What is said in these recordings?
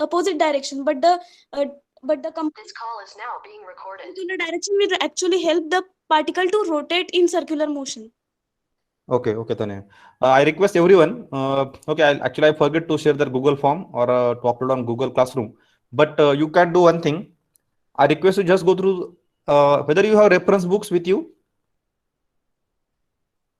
opposite direction, but the This call is now being recorded. circular direction will actually help the particle to rotate in circular motion. Okay, Tanya. I request everyone. Okay, actually I forget to share the Google form or to upload on Google Classroom. But you can do one thing. I request you just go through whether you have reference books with you.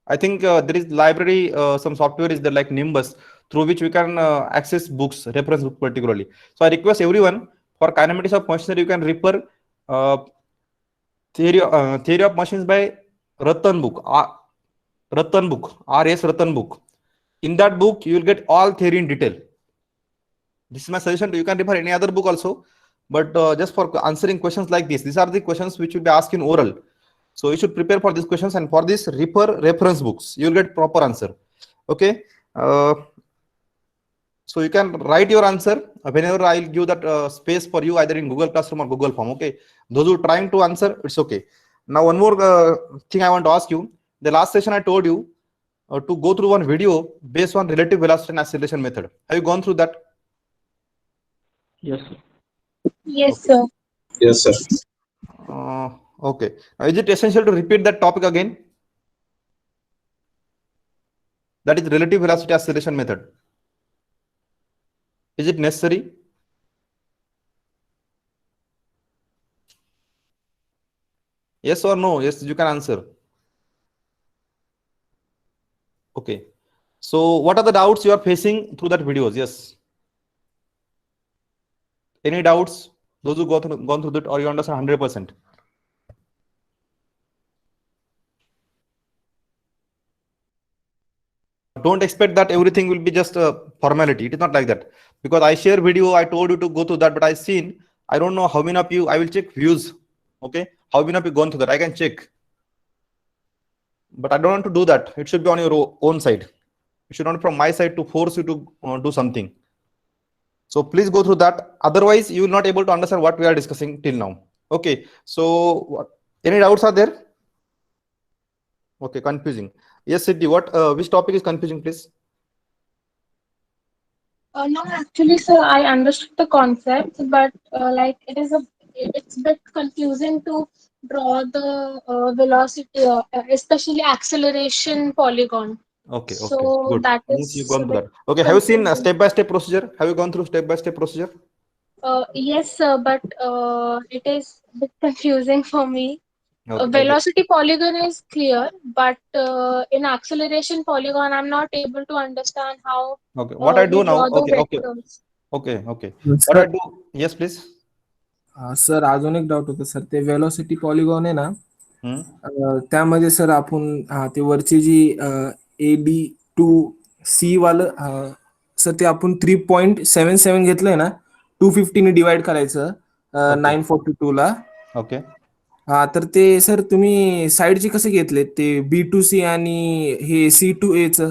I think there is library, some software is there like Nimbus, through which we can access books, reference book particularly. So I request everyone, for kinematics of machinery, you can refer theory of machines by Ratan book, R.S. Ratan book. In that book, you will get all theory in detail. This is my suggestion. You can refer any other book also, but just for answering questions like this, these are the questions which will be asked in oral. So you should prepare for these questions, and for this, refer reference books. You will get proper answer. Okay. So you can write your answer whenever I'll give that space for you, either in Google Classroom or Google Form. Okay. Those who are trying to answer, it's okay. Now, one more thing I want to ask you. The last session I told you to go through one video based on relative velocity and acceleration method. Have you gone through that? Yes, sir. Yes, sir. Yes, sir. Okay. Is it essential to repeat that topic again? That is relative velocity acceleration method. Is it necessary? Yes or no? Yes, you can answer. Okay. So what are the doubts you are facing through that videos? Yes. Any doubts? Those who gone through that, or you understand 100%? Don't expect that everything will be just a formality. It is not like that. Because I share video, I told you to go through that, but I seen, I don't know how many of you, I will check views. Okay. How many of you gone through that? I can check. But I don't want to do that. It should be on your own side. It should not be from my side to force you to do something. So please go through that. Otherwise, you will not able to understand what we are discussing till now. Okay. So any doubts are there? Okay, confusing. Yes, Siddhi, which topic is confusing, please? No, actually, sir, I understood the concept, but like it's a bit confusing to draw the velocity, especially acceleration polygon. Okay, So good. that Means you've is gone a through bit that. Okay, have you seen confusing. step-by-step procedure? Have you gone through step-by-step procedure? Yes, sir, but it is a bit confusing for me. Okay. Velocity polygon is clear, but in acceleration polygon, I'm not able to understand how Okay. What I we do now? draw the Okay. vectors. What I do? Yes, please. Sir अजून एक doubt होतं sir, ते velocity polygon आहे ना, Hmm. त्यामध्ये sir आपण ते वरची जी AB2C वालं सर ते आपण 3.77 घेतलंय ना, 250 ने डिवाइड करायचं 942 ला. Okay. हा, तर ते सर तुम्ही साईडचे कसे घेतले ते B2C आणि हे C2A च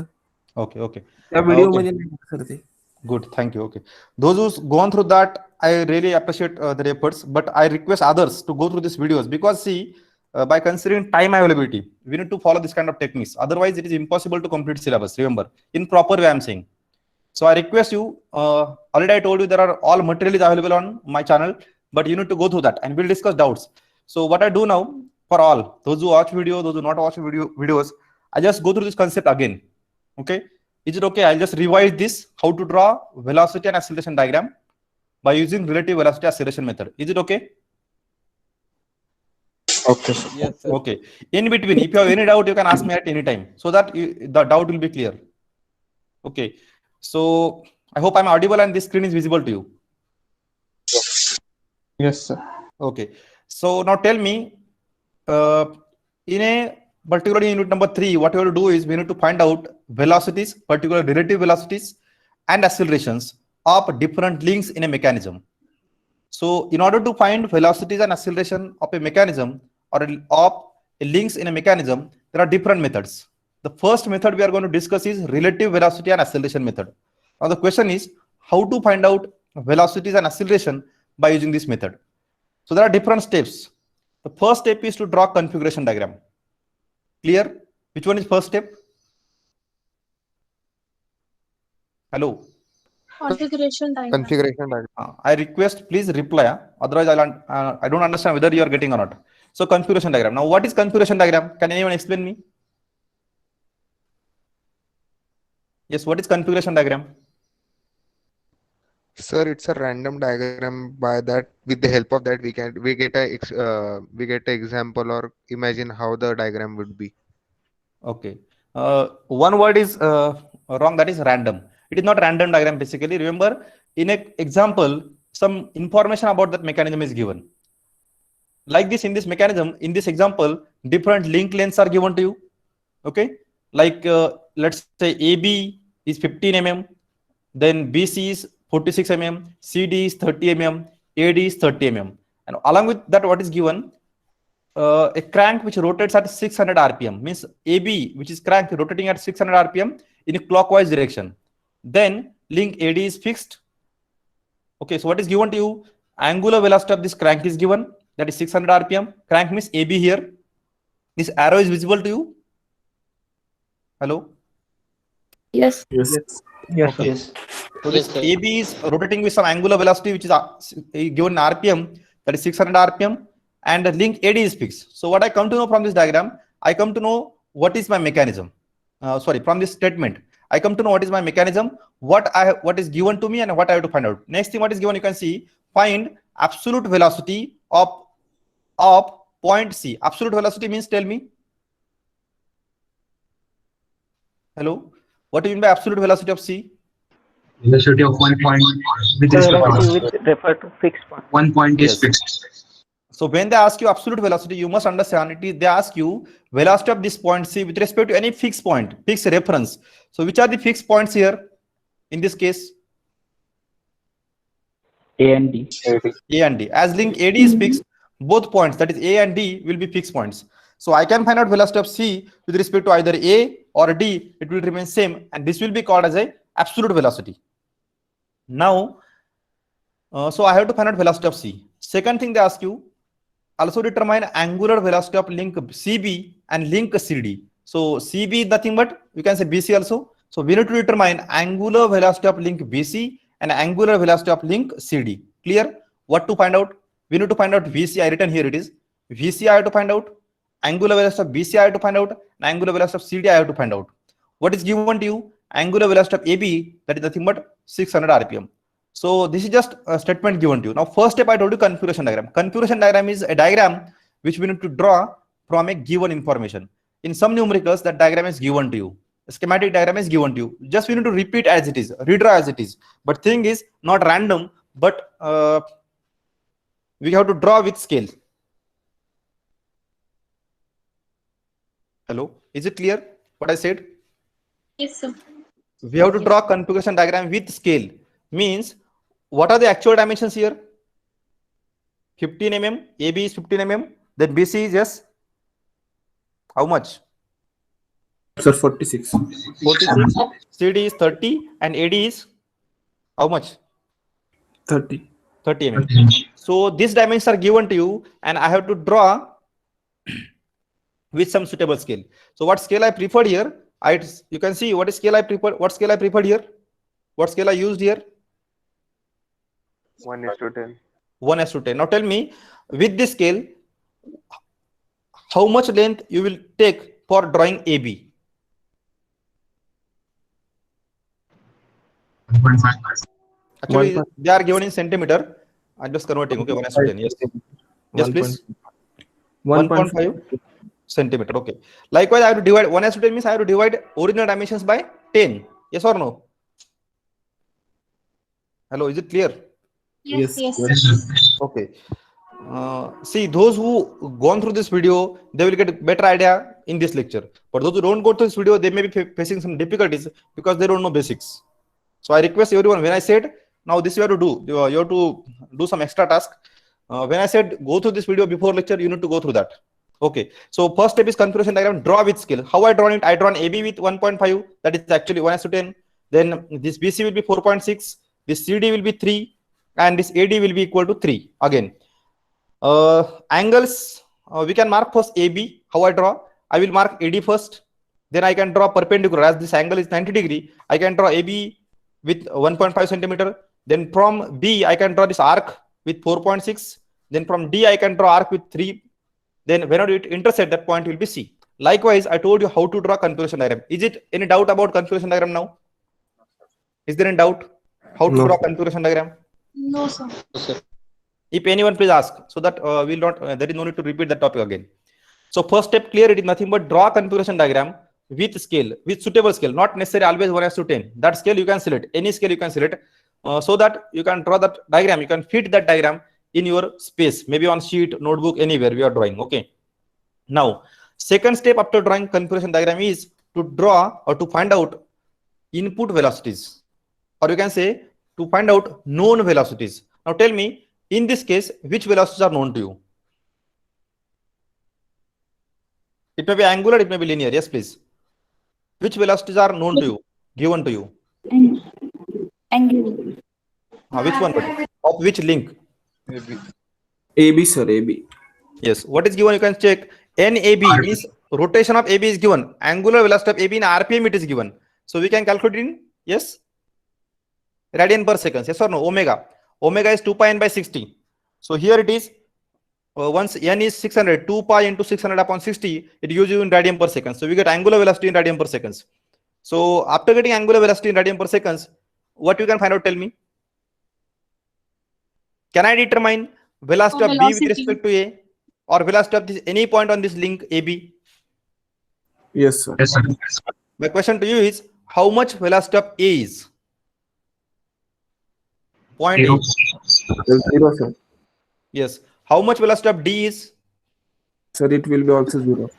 Okay. त्या व्हिडिओ मध्ये नाही सर ते. Good. Thank you. Okay. Those who's gone through that, I really appreciate their efforts, but I request others to go through these videos because see, by considering time availability, we need to follow this kind of techniques. Otherwise, it is impossible to complete syllabus. Remember, in proper way, I'm saying. So I request you. Already I told you there are all material is available on my channel, but you need to go through that, and we'll discuss doubts. So what I do now for all those who watch video, those who not watch videos, I just go through this concept again. Okay. Is it okay? I'll just revise this, how to draw velocity and acceleration diagram by using relative velocity acceleration method. Is it okay? Okay, sir. Yes, sir. Okay. In between, if you have any doubt, you can ask me at any time so that the doubt will be clear. Okay. So I hope I'm audible and this screen is visible to you. Yes, sir. Okay. So now tell me, in a particularly unit number 3, what we have to do is we need to find out velocities, particularly relative velocities and accelerations of different links in a mechanism. So in order to find velocities and acceleration of a mechanism or of links in a mechanism, there are different methods. The first method we are going to discuss is relative velocity and acceleration method. Now the question is how to find out velocities and acceleration by using this method. So there are different steps. The first step is to draw configuration diagram. Clear? Which one is first step? Hello. Configuration diagram. Configuration diagram. I request please reply. Otherwise, I don't understand whether you are getting or not. So configuration diagram. Now, what is configuration diagram? Can anyone explain me? Yes, what is configuration diagram? Sir, it's a random diagram. By that, with the help of that, we get a example or imagine how the diagram would be. Okay. One word is wrong. That is random. It is not random diagram. Basically, remember in an example, some information about that mechanism is given. Like this, in this mechanism, in this example, different link lengths are given to you. Okay. Like let's say AB is 15 mm, then BC is 46 mm, CD is 30 mm, AD is 30 mm, and along with that, what is given? A crank which rotates at 600 rpm, means AB, which is crank rotating at 600 rpm in a clockwise direction. Then link AD is fixed. Okay, so what is given to you? Angular velocity of this crank is given, that is 600 rpm. Crank means AB here. This arrow is visible to you. Hello. Yes. Yes. Okay. So this AB is rotating with some angular velocity which is given in RPM, that is 600 RPM, and the link AD is fixed. So what I come to know from this diagram, I come to know what is my mechanism. From this statement, I come to know what is my mechanism, what is given to me, and what I have to find out. Next thing, what is given, you can see, find absolute velocity of point C. Absolute velocity means, tell me. Hello. What do you mean by absolute velocity of C? Velocity of 1 point with refer to fixed point. 1 point is Yes. fixed. So when they ask you absolute velocity, you must understand it is they ask you velocity of this point C with respect to any fixed point, fixed reference. So which are the fixed points here in this case? A and D. A and D. As link AD is fixed, both points, that is A and D, will be fixed points. So I can find out velocity of C with respect to either A or D. It will remain same, and this will be called as a absolute velocity. Now, so I have to find out velocity of C. Second thing they ask you, also determine angular velocity of link CB and link CD. So CB is nothing but, you can say BC also. So we need to determine angular velocity of link BC and angular velocity of link CD. Clear? What to find out? We need to find out VC. I written here it is. VC I have to find out. Angular velocity of BC I have to find out. And angular velocity of CD I have to find out. What is given to you? Angular velocity of AB, that is nothing but 600 RPM. So this is just a statement given to you. Now, first step I told you, configuration diagram. Configuration diagram is a diagram which we need to draw from a given information. In some numericals, that diagram is given to you. A schematic diagram is given to you. Just we need to repeat as it is, redraw as it is. But thing is not random, but we have to draw with scale. Hello, is it clear what I said? Yes, sir. We have to draw configuration diagram with scale. Means, what are the actual dimensions here? 15 mm, AB is 15 mm, then BC is just how much? Sir, 46. 46, CD is 30, and AD is how much? 30. 30 mm. So these dimensions are given to you, and I have to draw with some suitable scale. So what scale I preferred here? You can see what scale I preferred. What scale I preferred here? What scale I used here? 1:10. 1:10. Now tell me, with this scale, how much length you will take for drawing AB? 1.5. Actually, they are given in centimeter. I'm just converting. Okay, 1:10. Yes. Yes, please. 1.5 centimeter. Okay. Likewise, I have to divide 1:10 means I have to divide original dimensions by 10. Yes or no? Hello, is it clear? Yes. Yes. Yes. Yes, sir. Okay. See, those who gone through this video, they will get a better idea in this lecture. But those who don't go through this video, they may be facing some difficulties because they don't know basics. So I request everyone, when I said, now this you have to do, you have to do some extra task. When I said go through this video before lecture, you need to go through that. Okay. So first step is configuration diagram, draw with scale. How I draw it? I draw an AB with 1.5, that is actually 1:10. Then this BC will be 4.6, this CD will be 3, and this AD will be equal to 3 again. Angles, we can mark first AB. How I draw? I will mark AD first. Then I can draw perpendicular. As this angle is 90 degree, I can draw AB with 1.5 centimeter. Then from B, I can draw this arc with 4.6. Then from D, I can draw arc with 3. Then whenever it intersect, that point will be C. Likewise, I told you how to draw configuration diagram. Is it any doubt about configuration diagram now? Is there any doubt how to No. draw configuration diagram? No, sir. If anyone, please ask, so that we'll not. There is no need to repeat that topic again. So first step clear. It is nothing but draw configuration diagram with scale, with suitable scale, not necessarily always 1:10. That scale you can select, any scale you can select, so that you can draw that diagram. You can fit that diagram in your space, maybe on sheet, notebook, anywhere we are drawing. Okay. Now, second step after drawing configuration diagram is to draw or to find out input velocities, or you can say to find out known velocities. Now tell me, in this case, which velocities are known to you? It may be angular, it may be linear. Yes, please. Which velocities are known to you, given to you? Angular. Which one? Of which link? Maybe. AB, sir, AB. Yes. What is given? You can check. NAB is rotation of AB is given. Angular velocity of AB in RPM it is given. So we can calculate in, yes, radian per second. Yes or no? Omega. Omega is 2 pi n by 60. So here it is. Once n is 600, 2 pi into 600 upon 60, it gives you in radian per second. So we get angular velocity in radian per seconds. So after getting angular velocity in radian per seconds, what you can find out? Tell me. Can I determine velocity of B with Velocity. respect to A, or velocity of this any point on this link AB? Yes, sir. Yes, sir. My question to you is, how much velocity of A is? Point Zero. A. 0, sir. Yes. How much velocity of D is? Sir, it will be also 0.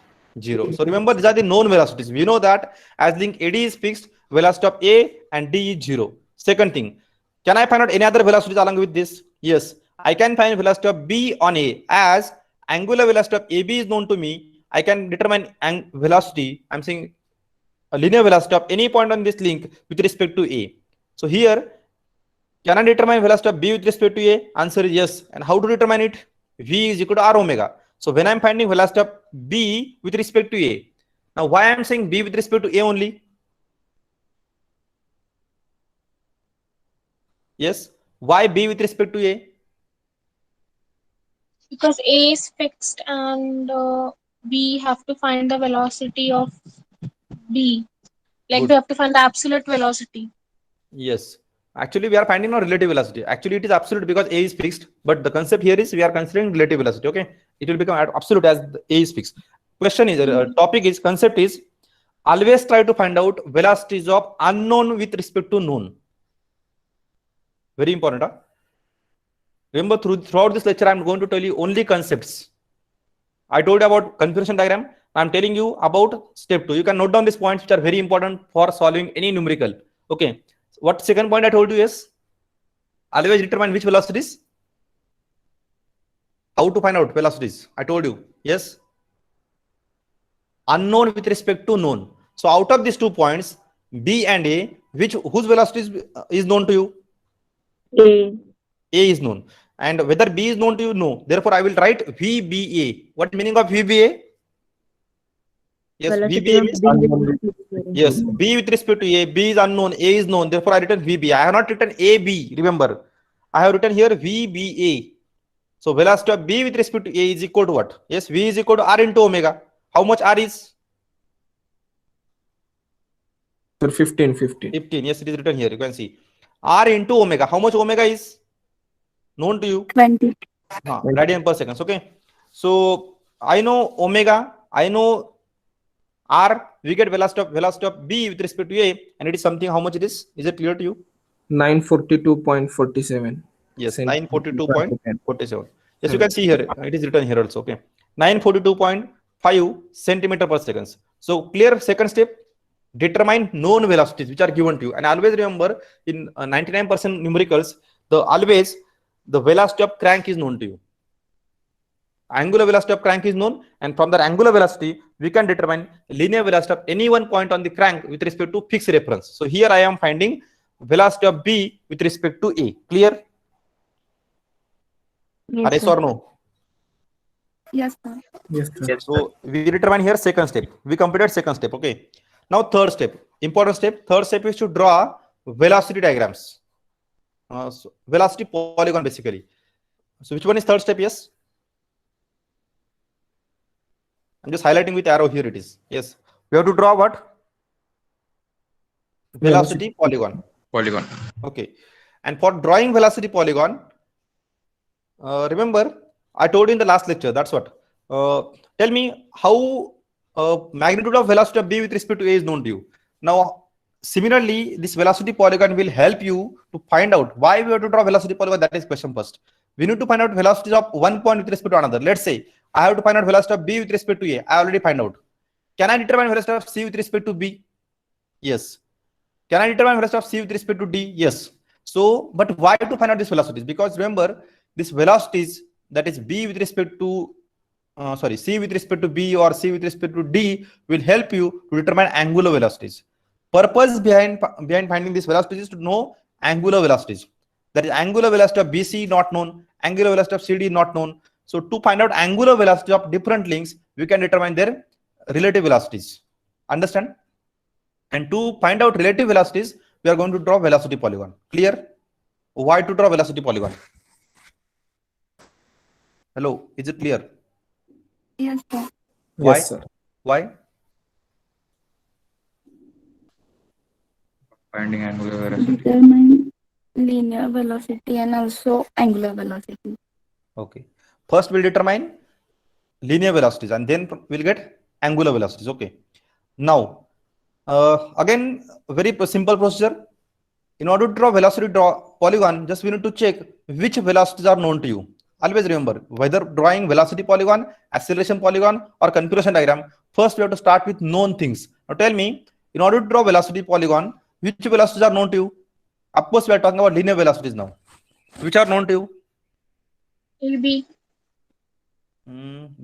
0. So remember, these are the known velocities. We know that as link AD is fixed, velocity of A and D is 0. Second thing, can I find out any other velocities along with this? Yes, I can find velocity of B on A. As angular velocity of AB is known to me, I can determine velocity, I'm saying a linear velocity of any point on this link with respect to A. So here, can I determine velocity of B with respect to A? Answer is yes. And how to determine it? V is equal to R omega. So when I'm finding velocity of B with respect to A, now why I'm saying B with respect to A only? Yes. Why B with respect to A? Because A is fixed and we have to find the velocity of B. Like Good. we have to find the absolute velocity. Yes. Actually, we are finding no relative velocity. Actually, it is absolute because A is fixed. But the concept here is we are considering relative velocity. Okay. It will become absolute as the A is fixed. Question is, topic is, concept is, always try to find out velocities of unknown with respect to known. Very important. Huh? Remember, throughout this lecture, I'm going to tell you only concepts. I told you about configuration diagram. I'm telling you about step 2. You can note down these points which are very important for solving any numerical. Okay. What second point I told you is, always determine which velocities. How to find out velocities? I told you. Yes. Unknown with respect to known. So out of these 2 points, B and A, whose velocity is known to you? A. A is known. And whether B is known to you, no. Therefore, I will write VBA. What meaning of VBA? Yes, Velocity VBA of means B with respect to A. yes, B with respect to A. B is unknown, A is known. Therefore, I written VB. I have not written AB. Remember, I have written here VBA. So velocity of B with respect to A is equal to what? Yes, V is equal to R into omega. How much R is? Sir, 15. 15. Yes, it is written here. You can see R into omega. How much omega is known to you? 20. Radian per second. Okay. So I know omega. I know R. We get velocity of B with respect to A, and it is something. How much it is? Is it clear to you? 942.47. Yes, Cent- 942.47. Yes, you can see here. It is written here also. Okay. 942.5 centimeter per second. So clear. Second step. Determine known velocities which are given to you, and always remember in 99% numericals, the velocity of crank is known to you. Angular velocity of crank is known, and from that angular velocity we can determine linear velocity of any one point on the crank with respect to fixed reference. So here I am finding velocity of B with respect to A. Clear? Yes, Yes sir. or no? Yes, sir. Yes, sir. So we determine here second step. We completed second step. Okay. Now third step, important step. Third step is to draw velocity diagrams. So velocity polygon basically. So which one is third step? Yes. I'm just highlighting with arrow here. It is. Yes. We have to draw what? Velocity polygon. Polygon. Okay. And for drawing velocity polygon, remember I told you in the last lecture. That's what. Tell me how magnitude of velocity of B with respect to A is known to you. Now, similarly, this velocity polygon will help you to find out why we have to draw velocity polygon. That is question first. We need to find out velocity of one point with respect to another. Let's say I have to find out velocity of B with respect to A. I already find out. Can I determine velocity of C with respect to B? Yes. Can I determine velocity of C with respect to D? Yes. So, but why to find out these velocities? Because remember, this velocities, that is B with respect to C with respect to B or C with respect to D, will help you to determine angular velocities. Purpose behind finding these velocities is to know angular velocities. That is angular velocity of BC not known, angular velocity of CD not known. So to find out angular velocity of different links, we can determine their relative velocities. Understand? And to find out relative velocities, we are going to draw velocity polygon. Clear? Why to draw velocity polygon? Hello, is it clear? Yes, sir. Why? Yes, sir. Why? Finding angular velocity. Determine linear velocity and also angular velocity. Okay. First we'll determine linear velocities and then we'll get angular velocities. Okay. Now, again, very simple procedure. In order to draw velocity polygon, just we need to check which velocities are known to you. Always remember, whether drawing velocity polygon, acceleration polygon, or configuration diagram, first we have to start with known things. Now tell me, in order to draw velocity polygon, which velocities are known to you? Of course, we are talking about linear velocities now. Which are known to you? AB.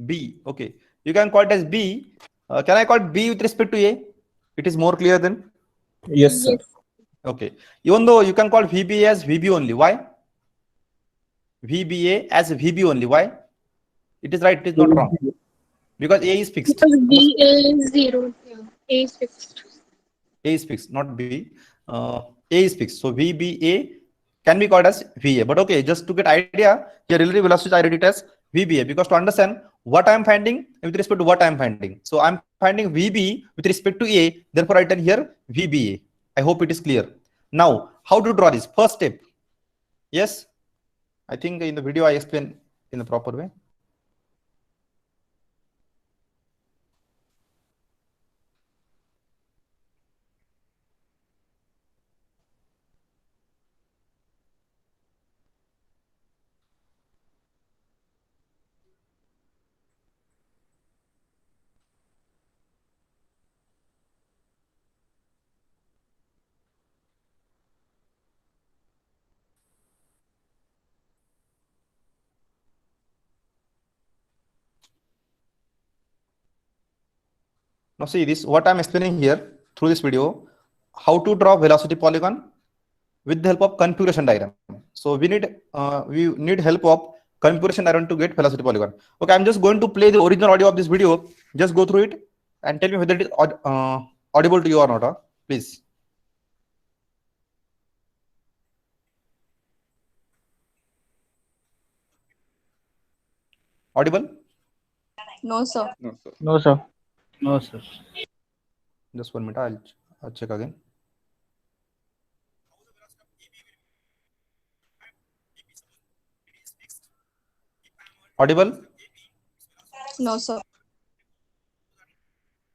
B. Okay. You can call it as B. Can I call it B with respect to A? It is more clear then. Yes, sir. Okay. Even though you can call VBA as VB only. Why? VBA as VB only. Why? It is right. It is not wrong. Because A is fixed. Because B is 0. Yeah. A is fixed. A is fixed, not B. A is fixed. So VBA can be called as VA. But okay, just to get idea, here relative velocity I read it as VBA because to understand what I am finding with respect to what I am finding. So I am finding VB with respect to A. Therefore, I written here VBA. I hope it is clear. Now, how to draw this? First step. Yes. I think in the video I explained in the proper way. Now see this, what I'm explaining here through this video, how to draw velocity polygon with the help of configuration diagram. So we need help of configuration diagram to get velocity polygon. Okay, I'm just going to play the original audio of this video. Just go through it and tell me whether it is audible to you or not. Please. Audible? No, sir. No, sir. No, sir. No, sir. Just 1 minute. I'll check again. Audible? No, sir.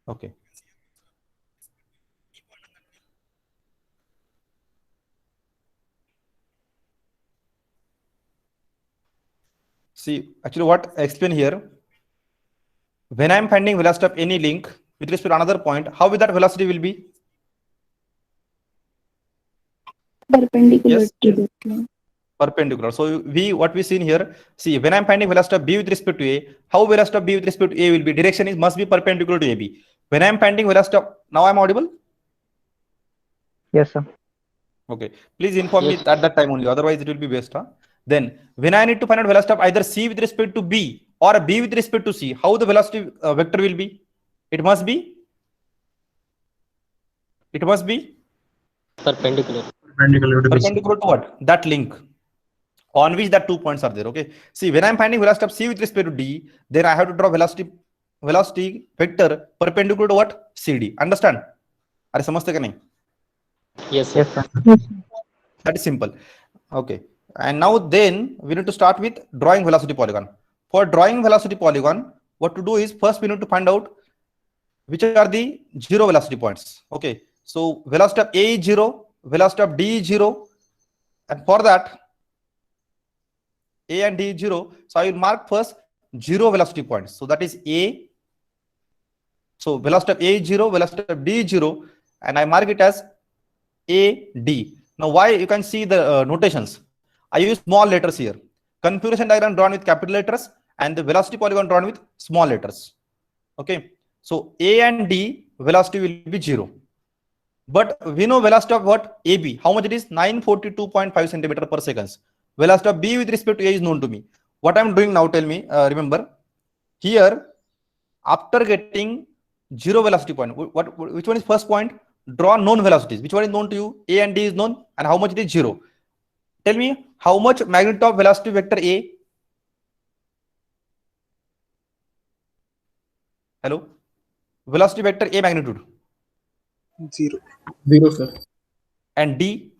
Okay. See, actually what I explain here, when I'm finding velocity of any link with respect to another point, how will that velocity will be? Perpendicular Yes. to the plane. Perpendicular. So what we seen here, see, when I'm finding velocity of B with respect to A, how velocity of B with respect to A will be? Direction must be perpendicular to AB. When I'm finding velocity of, now I'm audible? Yes, sir. Okay. Please inform me at that time only, otherwise it will be waste. Then when I need to find out velocity of either C with respect to B or B with respect to C, how the velocity vector will be? It must be perpendicular. Perpendicular to BC. Perpendicular to what? That link on which that 2 points are there. Okay. See, when I'm finding velocity of C with respect to D, then I have to draw velocity vector perpendicular to what? CD. Understand? Are समझते क्या नहीं? Yes, sir. That is simple. Okay. And now then we need to start with drawing velocity polygon. For drawing velocity polygon, what to do is first we need to find out which are the zero velocity points. Okay. So velocity of A is 0, velocity of D is 0, and for that A and D is 0. So I will mark first zero velocity points. So that is A. So velocity of A is 0, velocity of D is 0, and I mark it as A, D. Now why? You can see the notations. I use small letters here. Configuration diagram drawn with capital letters and the velocity polygon drawn with small letters. Okay. So A and D velocity will be 0. But we know velocity of what? AB. How much it is? 942.5 centimeter per second. Velocity of B with respect to A is known to me. What I'm doing now, tell me, remember, here, after getting zero velocity point, which one is first point? Draw known velocities. Which one is known to you? A and D is known. And how much it is? 0. Tell me, how much magnitude of velocity vector A? Hello? Velocity vector A magnitude. 0. 0, sir. And D?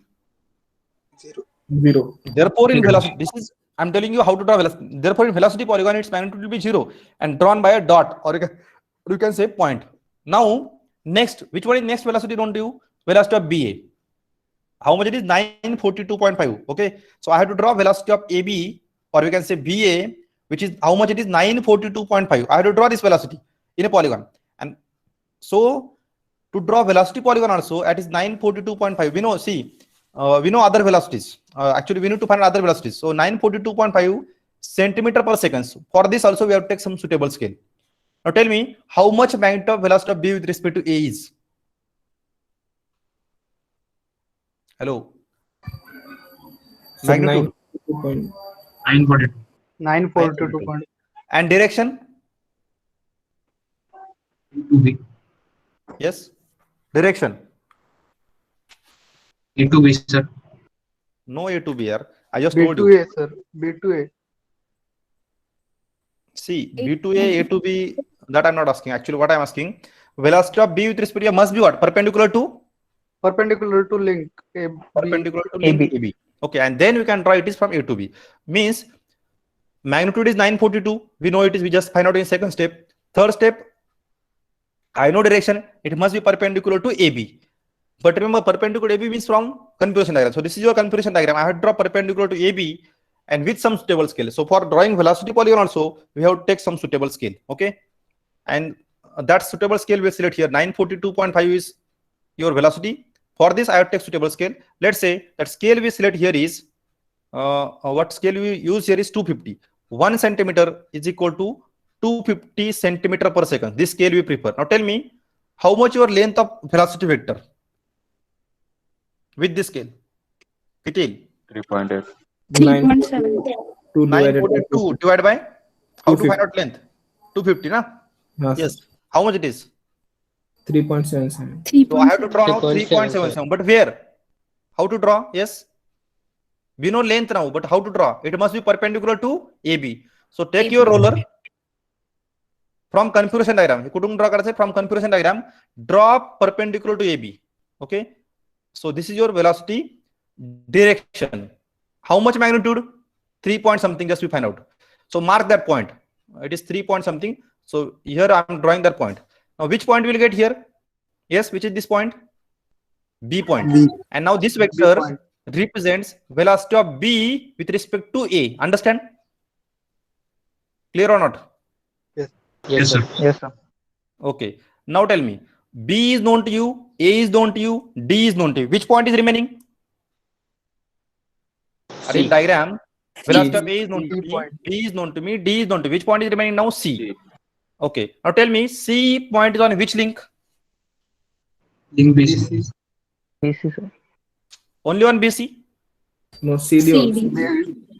0. Therefore, in velocity, this is, I'm telling you how to draw velocity. Therefore, in velocity polygon, its magnitude will be 0 and drawn by a dot, or you can say point. Now, next, which one is next velocity known to you? Velocity of BA. How much it is? 942.5. Okay. So I have to draw velocity of AB, or we can say BA, which is how much it is? 942.5. I have to draw this velocity in a polygon. And so to draw velocity polygon also, at is 942.5. We know, see, we know other velocities. Actually, we need to find other velocities. So 942.5 centimeter per second. So for this also, we have to take some suitable scale. Now tell me, how much magnitude of velocity of B with respect to A is? Hello. So Magnitude. 942. 942. And direction? A2B. Yes. Direction. A2B, sir. No A to B here. I just told you. B2A, sir. B2A. See, B to A to B, that I'm not asking. Actually, what I'm asking, velocity of B with respect to A must be what? Perpendicular to? Perpendicular to link A. Perpendicular to link AB. Okay, and then we can draw it is from A to B. Means magnitude is 942. We know it is, we just find out in second step. Third step, I know direction. It must be perpendicular to AB. But remember, perpendicular to AB means from configuration diagram. So this is your configuration diagram. I have to draw perpendicular to AB and with some suitable scale. So for drawing velocity polygon also, we have to take some suitable scale. Okay. And that suitable scale we select here. 942.5 is your velocity. For this, I have to take suitable scale. Let's say that scale we select here is, what scale we use here is 250. 1 centimeter is equal to 250 centimeter per second. This scale we prefer. Now tell me, how much your length of velocity vector with this scale? Kitil? 3.7. 942 divided by, how to find out length? 250, na? Yes. How much it is? 3.77. So I have to draw now 3.77. But where? How to draw? Yes. We know length now, but how to draw? It must be perpendicular to AB. So take your roller from configuration diagram. Couldn't draw from configuration diagram. Draw perpendicular to AB. Okay. So this is your velocity direction. How much magnitude? 3 point something. Just we find out. So mark that point. It is 3 point something. So here I am drawing that point. Now which point will get here? Yes, which is this point? B point. B. And now this vector represents velocity of B with respect to A. Understand? Clear or not? Yes, sir. Yes, sir. Okay. Now tell me, B is known to you, A is known to you, D is known to you. Which point is remaining? In diagram, velocity of A is known to me, B is known to me, D is known to me. Which point is remaining now? C. Okay. Now tell me, C point is on which link? Link BC. BC, sir. Only on BC? No, CD also.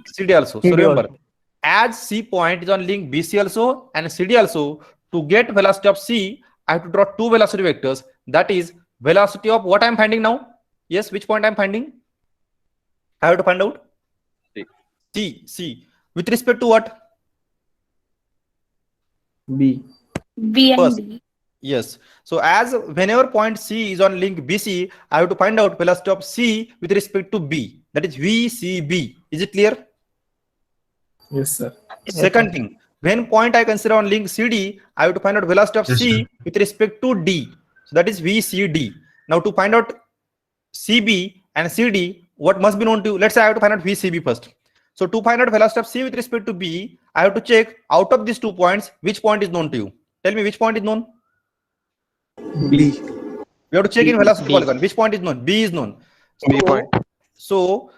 CD also. So CD remember, also. as C point is on link BC also and CD also, to get velocity of C, I have to draw two velocity vectors. That is velocity of what I'm finding now. Yes, which point I'm finding? I have to find out C. C. With respect to what? B. B and First. D. Yes. So as whenever point C is on link BC, I have to find out velocity of C with respect to B. That is VCB. Is it clear? Yes, sir. Second thing, when point I consider on link CD, I have to find out velocity of Yes, C sir. with respect to D. So that is VCD. Now to find out CB and CD, what must be known to you? Let's say I have to find out VCB first. So to find out velocity of C with respect to B, I have to check out of these 2 points, which point is known to you. Tell me which point is known. B. We have to check in B. velocity B. polygon. Which point is known? B is known. B point. So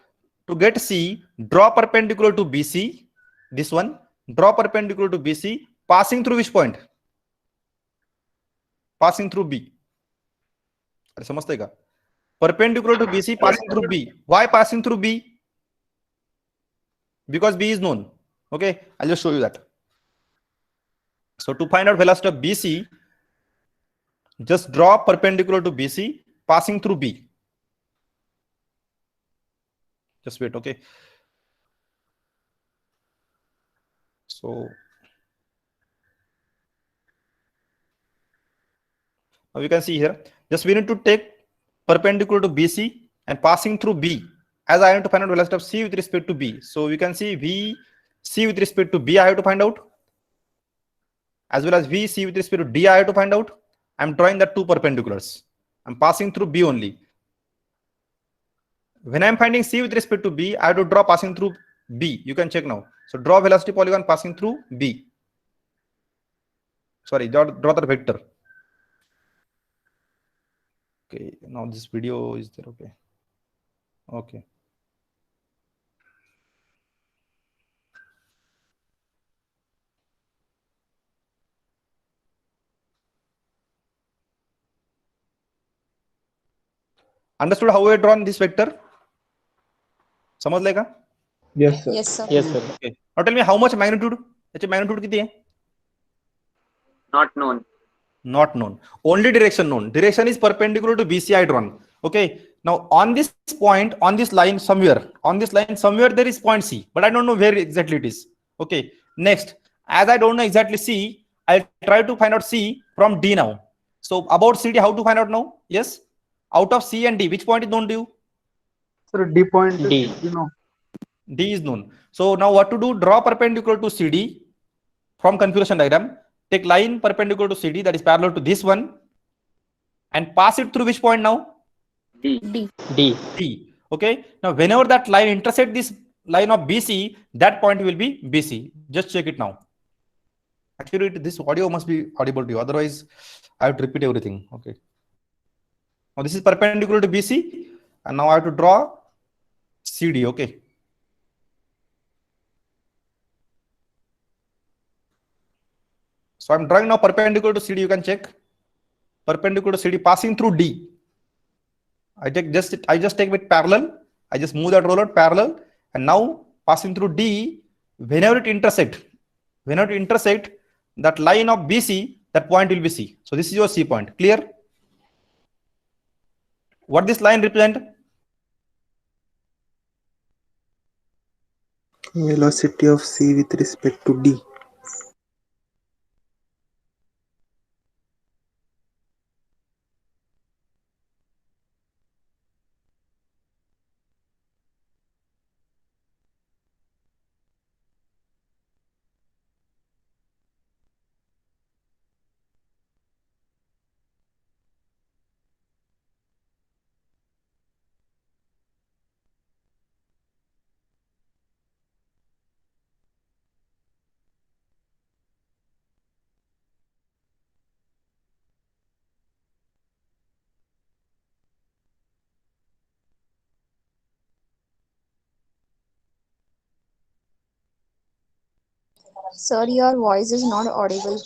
to get C, draw perpendicular to BC. This one. Draw perpendicular to BC. Passing through which point? Passing through B. अरे समझते का? Perpendicular to BC, passing through B. Why passing through B? Because B is known. Okay, I'll just show you that. So to find out velocity of BC, just draw perpendicular to BC, passing through B. Just wait, okay. So now you can see here, just we need to take perpendicular to BC and passing through B, as I need to find out velocity of C with respect to B. So we can see VC with respect to B I have to find out, as well as VC with respect to D I have to find out. I'm drawing the 2 perpendiculars. I'm passing through B only. When I'm finding C with respect to B, I have to draw passing through B. You can check now. So draw velocity polygon passing through B. Sorry, draw the vector. Okay, now this video is there. Okay. Okay. Understood how we have drawn this vector? समजले का? Yes, sir. Yes, sir. Yes, sir. Okay. Now tell me how much magnitude? याची magnitude किती आहे? Not known. Not known. Only direction known. Direction is perpendicular to BC I drawn. Okay. Now on this point, on this line somewhere, there is point C, but I don't know where exactly it is. Okay. Next, as I don't know exactly C, I'll try to find out C from D now. So about CD, how to find out now? Yes. Out of C and D, which point is known to you? Sir, D point, D. you know. D is known. So now what to do? Draw perpendicular to CD from configuration diagram. Take line perpendicular to CD that is parallel to this one and pass it through which point now? D. D. D. D. Okay. Now whenever that line intersect this line of BC, that point will be BC. Just check it now. Actually, this audio must be audible to you. Otherwise, I have to repeat everything. Okay. Now this is perpendicular to BC, and now I have to draw CD. Okay. So I'm drawing now perpendicular to CD. You can check perpendicular to CD passing through D. I just take with parallel. I just move that roller parallel, and now passing through D. Whenever it intersect that line of BC, that point will be C. So this is your C point. Clear? What this line represent? Velocity of C with respect to D. Sir, your voice is not audible.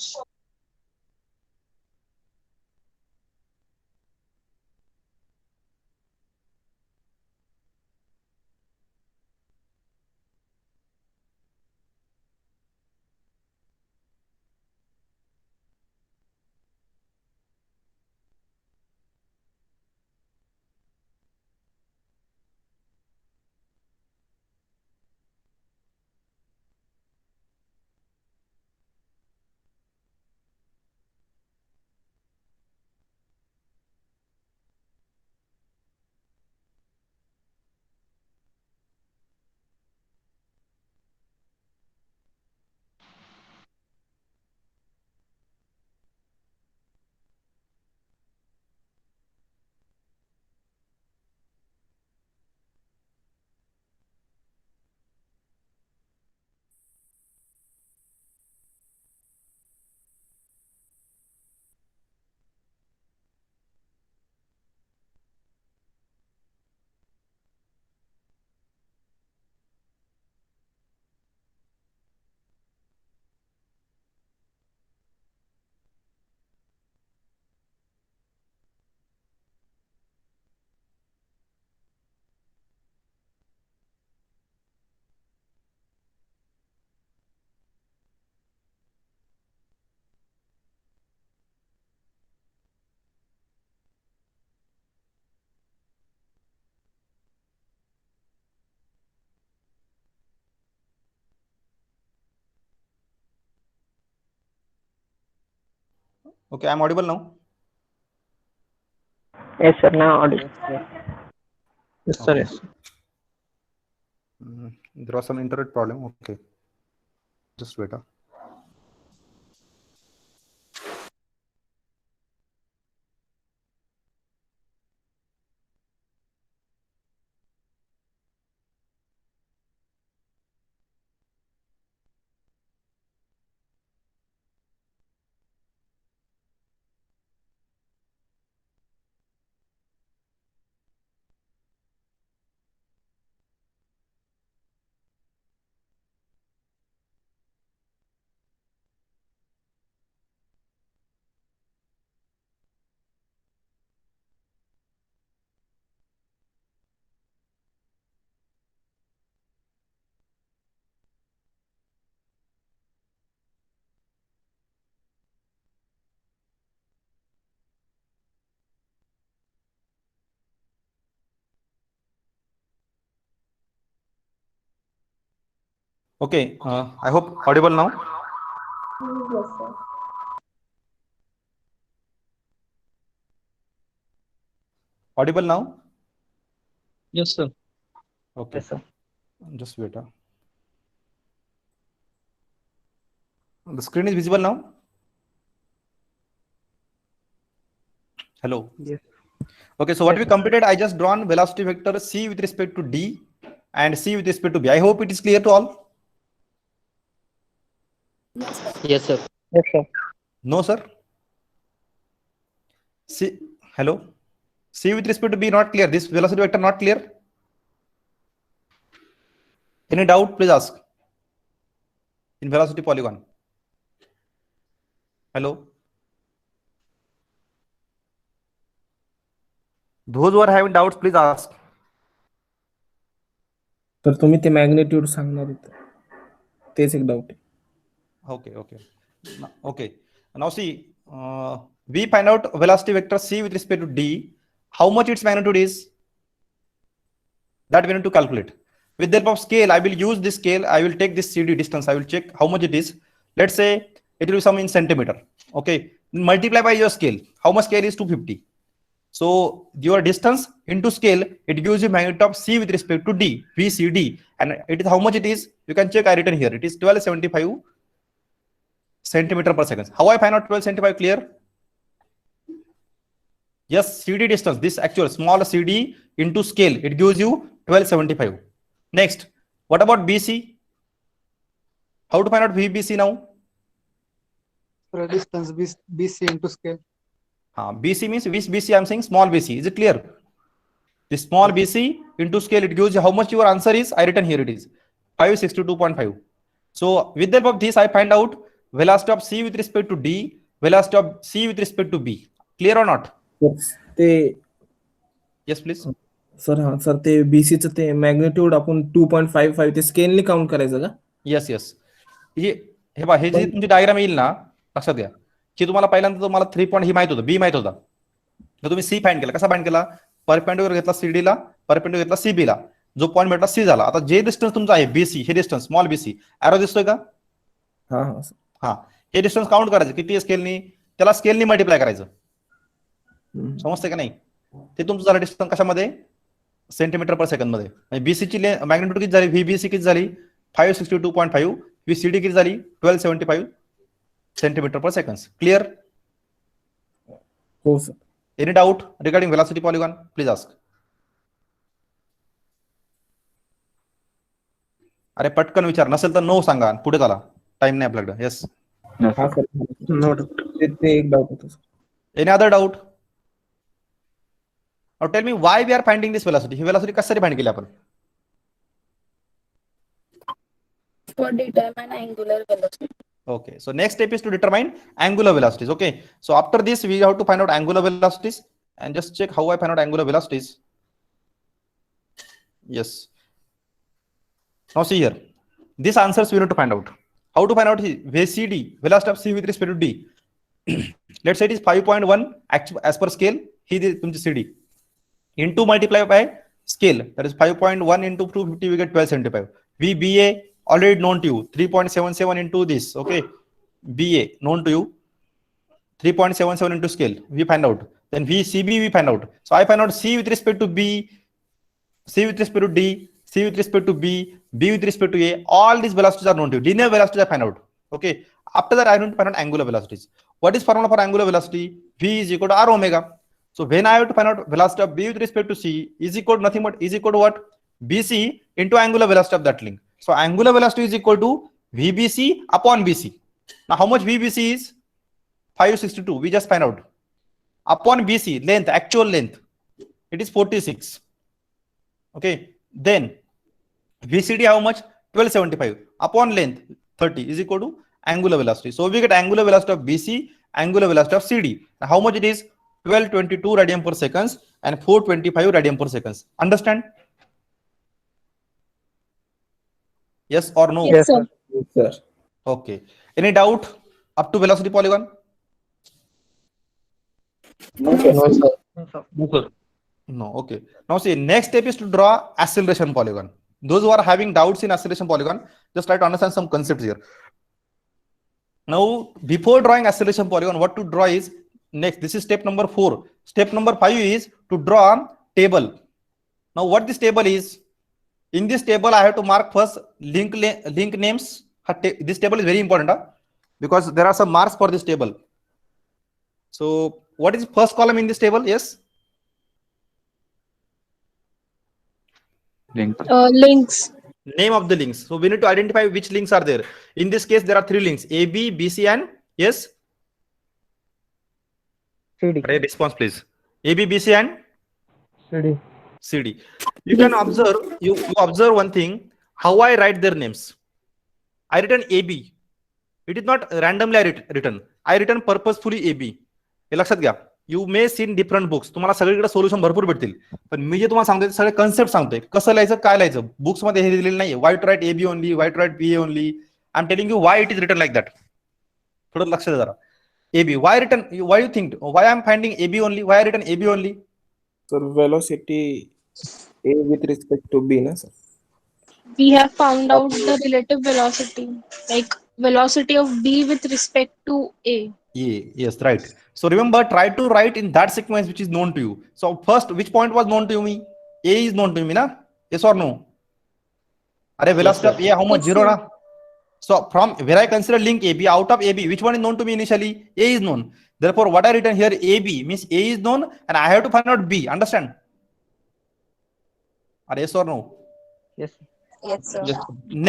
Okay, I'm audible now. Yes, sir. Now audible. Yes, sir. Okay. Yes. There was some internet problem. Okay, just wait. Okay, I hope audible now. Yes, sir. Audible now? Yes, sir. Okay. Yes, sir. Just wait. The screen is visible now? Hello. Yes. Okay, so what we completed, I just drawn velocity vector c with respect to d and c with respect to b. I hope it is clear to all. Yes, sir. Yes, sir. No, sir. C, hello. C with respect to b not clear. This velocity vector not clear. Any doubt? Please ask. In velocity polygon. Hello. Those who are having doubts, please ask. तर तुम्ही ते magnitude सांगणार होते, तेच एक doubt आहे. Okay. Now see, we find out velocity vector c with respect to d. How much its magnitude is? That we need to calculate. With the help of scale, I will use this scale. I will take this CD distance. I will check how much it is. Let's say it will be some in centimeter. Okay. Multiply by your scale. How much scale is 250? So your distance into scale, it gives you magnitude of c with respect to d, VCD. And it is how much it is? You can check. I written here. It is 1275 centimeter per second. How I find out 1275? Clear? Yes, CD distance. This actual small CD into scale, it gives you 1275. Next, what about BC? How to find out VBC now? Distance BC into scale. BC means which BC? I'm saying small BC. Is it clear? The small BC into scale, it gives you how much your answer is. I written here it is 562.5. So with the help of this, I find out velocity of C with respect to D, velocity of C with respect to B. Clear or not? ते Yes, please. Sir हा sir ते बीसीचं ते magnitude आपण 2.55 ते स्केलने count करायचं का? Yes yes. हे बा, हे जी तुमची डायग्राम येईल ना, लक्षात घ्या की तुम्हाला पहिल्यांदा तुम्हाला 3 पॉईंट ही माहित होतं, बी माहित होता, तर तुम्ही सी फाइंड केला. कसा फाइंड केला? परपेंडिक्युलर घेतला CD ला, परपेंडिक्युलर घेतला CB ला, जो पॉईंट भेटला C झाला. आता जे डिस्टन्स तुमचा आहे BC, हे डिस्टन्स स्मॉल BC, एरो दिसतोय का? हा, हे डिस्टन्स काउंट करायचं किती स्केलनी, त्याला स्केलनी मल्टिप्लाय करायचं. समजतंय का नाही? ते तुमचं झालं डिस्टन्स कशामध्ये? सेंटीमीटर पर सेकंद मध्ये. म्हणजे BC ची मॅग्निट्यूड किती झाली? VBC किती झाली? 562.5. VCD किती झाली? 1275 सेंटीमीटर पर सेकंड. क्लियर? हो sir. Any doubt regarding velocity polygon? Please ask. अरे पटकन विचार, नसेल तर नो सांगा, पुढे चला, टाइम नाही आपल्याकडे. येस. हा सर, नो डाऊट. ते एक डाऊट होतं. Any other doubt? Now tell me why we are finding this velocity. He velocity कशासाठी फाइंड केली आपण? For determine angular velocity. Okay, so next step is to determine angular velocities. Okay, so after this we have to find out angular velocities, and just check how I find out angular velocities. Yes. Now see here, these answers we need to find out. How to find out VCD, velocity of C with respect to D. Let's say it is 5.1 as per scale. Here is CD into multiply by scale, that is 5.1 into 250, we get 1275. VBA already known to you, 3.77 into this. Okay, BA known to you, 3.77 into scale, we find out. Then VCB, we find out. So I find out C with respect to B, C with respect to D, C with respect to B, B with respect to A. All these velocities are known to you. Linear velocities I find out. Okay. After that, I need to find out angular velocities. What is formula for angular velocity? V is equal to R omega. So when I have to find out velocity of B with respect to C is equal to nothing but is equal to what? BC into angular velocity of that link. So angular velocity is equal to VBC upon BC. Now how much VBC is? 562. We just find out. Upon BC, length, actual length, it is 46. Okay. Then VCD how much? 1275. Upon length, 30 is equal to angular velocity. So we get angular velocity of BC, angular velocity of CD. Now how much it is? 1222 radian per second and 425 radian per second. Understand? Yes or no? Yes, sir. Yes, sir. Okay. Any doubt up to velocity polygon? No, sir. No, sir. No. Okay. Now see, next step is to draw acceleration polygon. Those who are having doubts in acceleration polygon, just try to understand some concepts here. Now, before drawing acceleration polygon, what to draw is next. This is step number 4. Step number 5 is to draw a table. Now, what this table is? In this table, I have to mark first link names. This table is very important because there are some marks for this table. So, what is first column in this table? Yes. Links. Name of the links. So we need to identify which links are there. In this case, there are 3 links: A, B, BC, and yes. CD. Response, please. A, B, BC, and CD. CD. You can observe. You observe one thing. How I write their names. I written AB. It is not randomly written. I written purposefully AB. हे लक्षात घ्या. You may see different books. तुम्हाला सगळीकडे solution भरपूर भेटतील, पण मी जे तुम्हाला सांगतोय सगळे कन्सेप्ट सांगतोय. कसं लिहायचं, काय लिहायचं. बुक्स मध्ये हे दिलेलं नाहीये. Why to write AB only, why to write BA only. I am telling you why it is written like that. थोडं लक्ष द्या जरा. AB. Why written? Why you think? Why I am finding AB only? Why I written AB only? Sir, velocity A with respect to B, na sir? We have found out the relative velocity, like velocity of B with respect to A. Yes, right. So remember, try to write in that sequence which is known to you. So first, which point was known to me? A is known to me, na? Yes or no? Are velocity of A how much? 0, na? So from where I consider link AB, out of AB, which one is known to me initially? A is known. Therefore, what I written here, AB means A is known, and I have to find out B. Understand? Are yes or no? Yes. Yes, sir.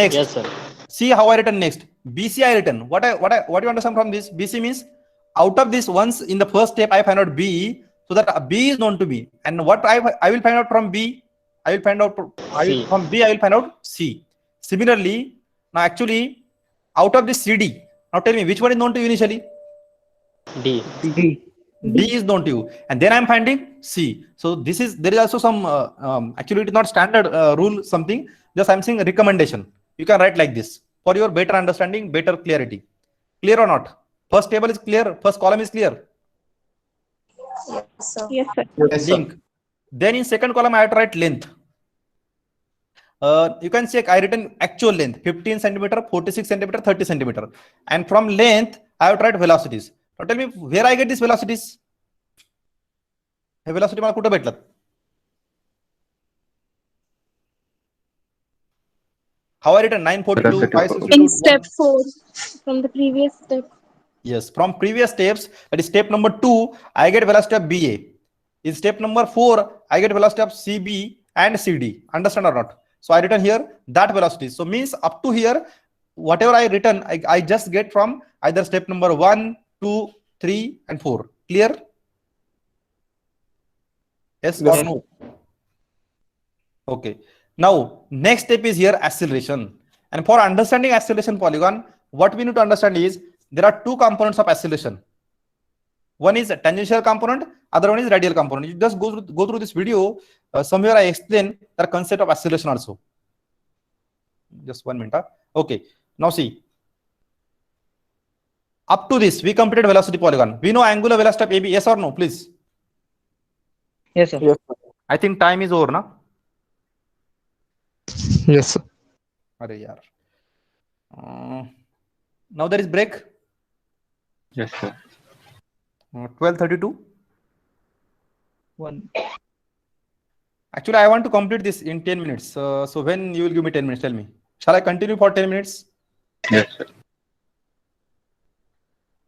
Next. Yes, sir. See how I written next. BC I written. What you understand from this? BC means out of this, once in the first step I find out B, so that B is known to me. And what I will find out from B, I will find out from B, I will find out C. Similarly, now actually out of this CD, now tell me which one is known to you initially? D. D is known to you, and then I am finding C. So there is also some actually it is not standard rule something. Just I am saying recommendation. You can write like this for your better understanding, better clarity. Clear or not? First table is clear. First column is clear. Yes, sir. Yes, sir. Link. Then in second column I have to write length. You can check. I written actual length 15 centimeter, 46 centimeter, 30 centimeter, and from length I have to write velocities. Now tell me where I get these velocities. Hey velocity मला कुठे भेटतात? How I written 942, 562. In step 4 from the previous step. Yes, from previous steps, that is step number 2, I get velocity of BA. In step number 4, I get velocity of CB and CD. Understand or not? So I written here that velocity. So means up to here, whatever I written, I just get from either step number 1, 2, 3, and 4. Clear? Yes or no? Okay. Now, next step is here acceleration. And for understanding acceleration polygon, what we need to understand is there are 2 components of acceleration. One is a tangential component, other one is radial component. You just go through this video. Somewhere I explain the concept of acceleration also. Just 1 minute. Okay. Now see. Up to this, we completed velocity polygon. We know angular velocity of AB. Yes or no, please? Yes, sir. Yes, sir. I think time is over, na? Yes, sir. Arey yaar. Now there is break. Yes, sir. 1232. 1. Actually, I want to complete this in 10 minutes. So when you will give me 10 minutes, tell me. Shall I continue for 10 minutes? Yes, sir.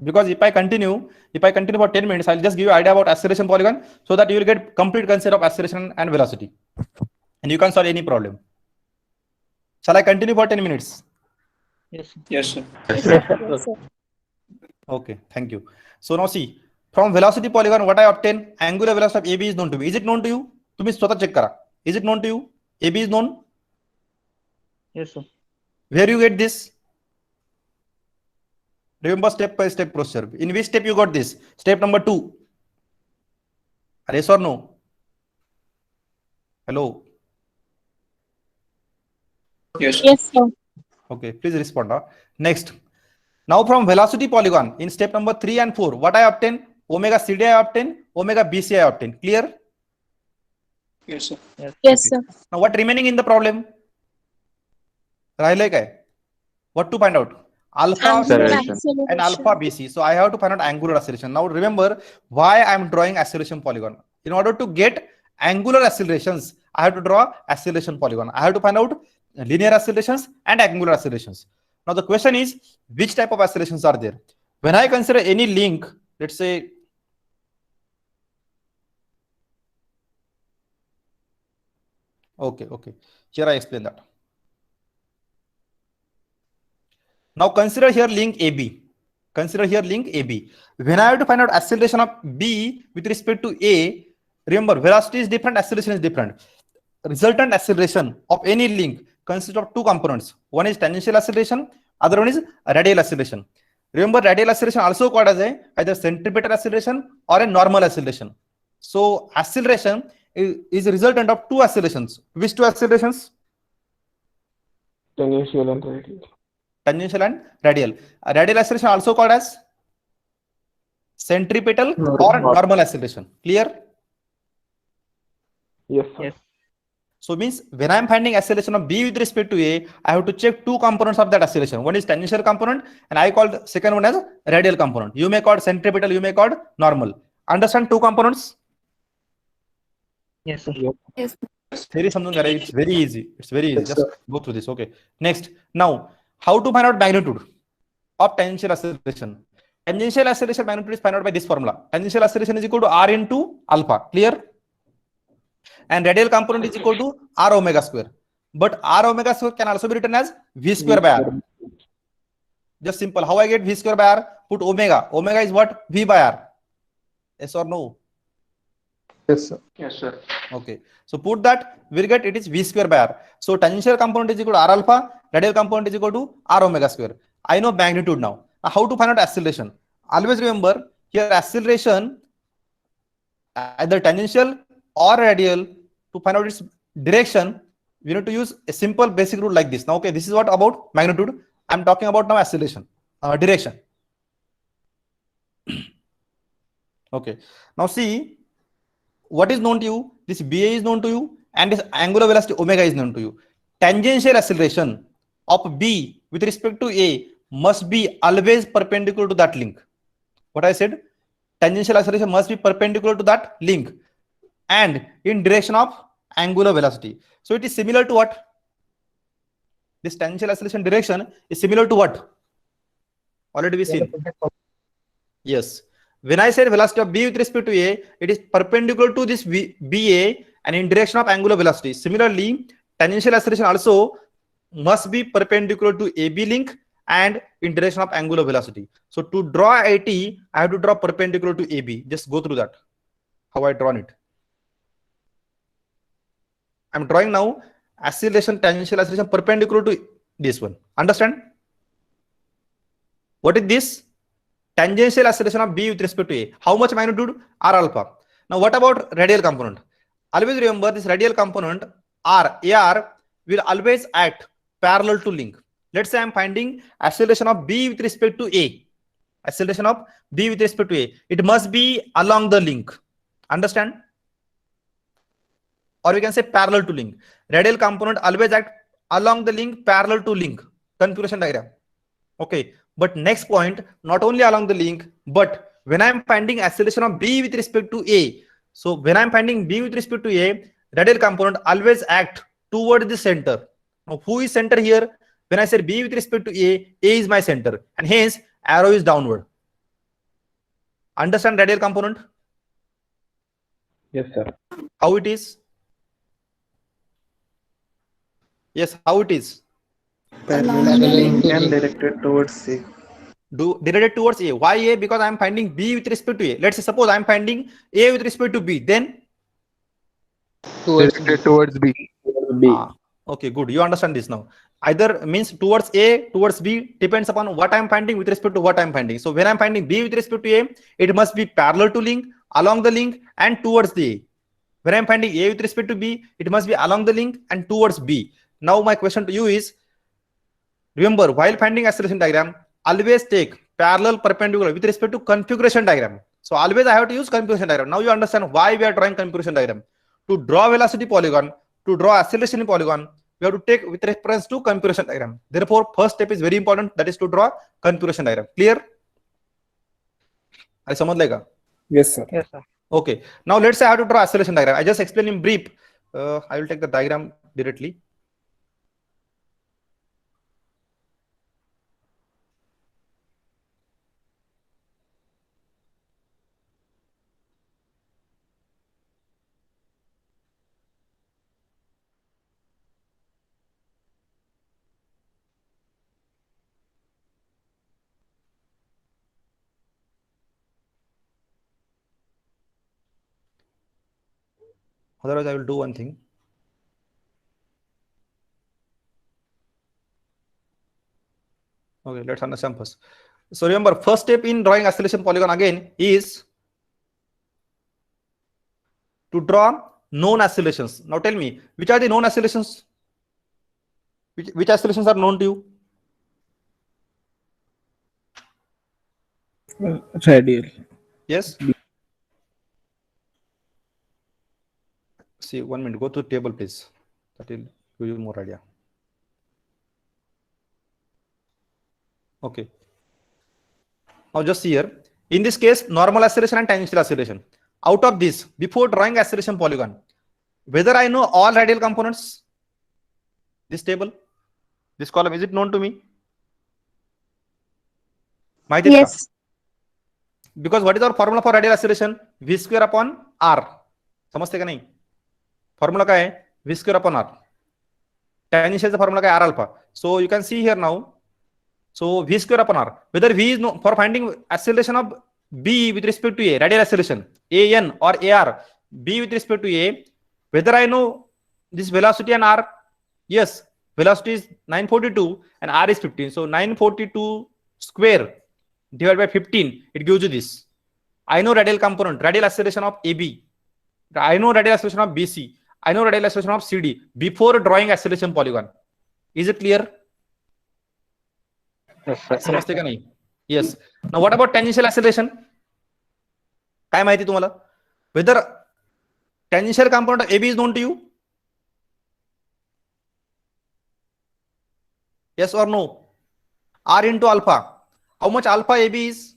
Because if I continue for 10 minutes, I'll just give you idea about acceleration polygon so that you will get complete concept of acceleration and velocity. And you can solve any problem. Shall I continue for 10 minutes? Yes, sir. Yes, sir. Yes, sir. Okay, thank you. So now see, from velocity polygon, what I obtain, angular velocity of AB is known to me. Is it known to you? तुम्ही स्वतः check करा. Is it known to you? AB is known. Yes, sir. Where you get this? Remember step by step procedure. In which step you got this? Step number 2. Yes or no? Hello. Yes, sir. Yes, sir. Okay, please respond. Next. Now from velocity polygon, in step number 3 and 4, what I obtain? Omega CD I obtain, omega BC I obtain. Clear? Yes, sir. Yes, sir. Now what remaining in the problem? राहिले काय? What to find out? Alpha Angular CD acceleration. and alpha BC. So I have to find out angular acceleration. Now remember why I am drawing acceleration polygon. In order to get angular accelerations, I have to draw acceleration polygon. I have to find out linear accelerations and angular accelerations. Now the question is, which type of accelerations are there? When I consider any link, let's say, okay, here I explain that. Now consider here link AB. Consider here link AB. When I have to find out acceleration of B with respect to A, remember velocity is different, acceleration is different. Resultant acceleration of any link consists of two components. One is tangential acceleration, other one is radial acceleration. Remember radial acceleration also called as either centripetal acceleration or a normal acceleration. So acceleration is a resultant of two accelerations. Which two accelerations? Tangential and radial. Tangential and radial. Radial acceleration also called as centripetal or normal acceleration. Clear? Yes, Yes. So means when I am finding acceleration of B with respect to A, I have to check two components of that acceleration. One is tangential component and I call the second one as radial component. You may call it centripetal, you may call it normal. Understand two components? Yes, sir. Yes. Theory something, it's very easy. It's very easy. Just go through this. Okay. Next. Now, how to find out magnitude of tangential acceleration? Tangential acceleration magnitude is found out by this formula. Tangential acceleration is equal to R into alpha. Clear? And radial component is equal to R omega square. But R omega square can also be written as V square by R. Just simple. How I get V square by R? Put omega. Omega is what? V by R. Yes or no? Yes, sir. Yes, sir. Okay. So put that, we'll get it is V square by R. So tangential component is equal to R alpha, radial component is equal to R omega square. I know magnitude now. Now how to find out acceleration? Always remember here acceleration either tangential or radial, to find out its direction, we need to use a simple basic rule like this. Now, okay, this is what about magnitude. I'm talking about now acceleration, direction. Okay. Now see, what is known to you? This BA is known to you and this angular velocity omega is known to you. Tangential acceleration of B with respect to A must be always perpendicular to that link. What I said? Tangential acceleration must be perpendicular to that link and in direction of angular velocity. So it is similar to what? This tangential acceleration direction is similar to what? Already we seen. Yes. When I said velocity of B with respect to A, it is perpendicular to this BA and in direction of angular velocity. Similarly, tangential acceleration also must be perpendicular to AB link and in direction of angular velocity. So to draw AT, I have to draw perpendicular to AB. Just go through that. How I drawn it. I'm drawing now acceleration, tangential acceleration perpendicular to this one. Understand? What is this? Tangential acceleration of B with respect to A. How much magnitude? R alpha. Now what about radial component? Always remember this radial component R, AR will always act parallel to link. Let's say I'm finding acceleration of B with respect to A. Acceleration of B with respect to A. It must be along the link. Understand? Or we can say parallel to link. Radial component always act along the link, parallel to link. Configuration diagram. Okay. But next point, not only along the link, but when I am finding acceleration of B with respect to A, so when I am finding B with respect to A, radial component always act toward the center. Now, who is center here? When I say B with respect to A is my center, and hence arrow is downward. Understand radial component? Yes, sir. How it is? Yes, how it is? Parallel and directed towards C. Directed towards A. Why A? Because I am finding B with respect to A. Let's say suppose I am finding A with respect to B. Then Directed towards B. okay, good. You understand this now. Either means towards A, towards B, depends upon what I am finding with respect to what I am finding. So when I am finding B with respect to A, it must be parallel to link, along the link, and towards the A. When I am finding A with respect to B, it must be along the link and towards B. Now my question to you is, remember, while finding acceleration diagram, always take parallel perpendicular with respect to configuration diagram. So always I have to use configuration diagram. Now you understand why we are drawing configuration diagram. To draw velocity polygon, to draw acceleration polygon, we have to take with reference to configuration diagram. Therefore, first step is very important, that is to draw configuration diagram. Clear? I samajh? Yes, sir. Yes, sir. Okay. Now let's say I have to draw acceleration diagram. I just explain in brief. I will take the diagram directly. Otherwise, I will do one thing. Okay, let's understand first. So remember, first step in drawing acceleration polygon again is to draw known accelerations. Now tell me, which are the known accelerations? Which accelerations are known to you? Radial. Yes. See, 1 minute. Go to the table, please. That will give you more idea. Okay. Now just see here. In this case, normal acceleration and tangential acceleration. Out of this, before drawing acceleration polygon, whether I know all radial components, this table, this column, is it known to me? Yes. Because what is our formula for radial acceleration? V square upon R. समझते का नहीं? Formula क्या है? V square upon R. Tangential formula क्या है? R alpha. So you can see here now. So V square upon R. Whether V is no, for finding acceleration of B with respect to A, radial acceleration, AN or AR, B with respect to A, whether I know this velocity and R, yes, velocity is 942 and R is 15. So 942 square divided by 15, it gives you this. I know radial component, radial acceleration of AB. I know radial acceleration of BC. I know radial acceleration of CD before drawing acceleration polygon. Is it clear? Yes, sir. समजते का नहीं? Yes. Now what about tangential acceleration? काय माहिती तुम्हाला? Whether tangential component of AB is known to you? Yes or no? R into alpha. How much alpha AB is?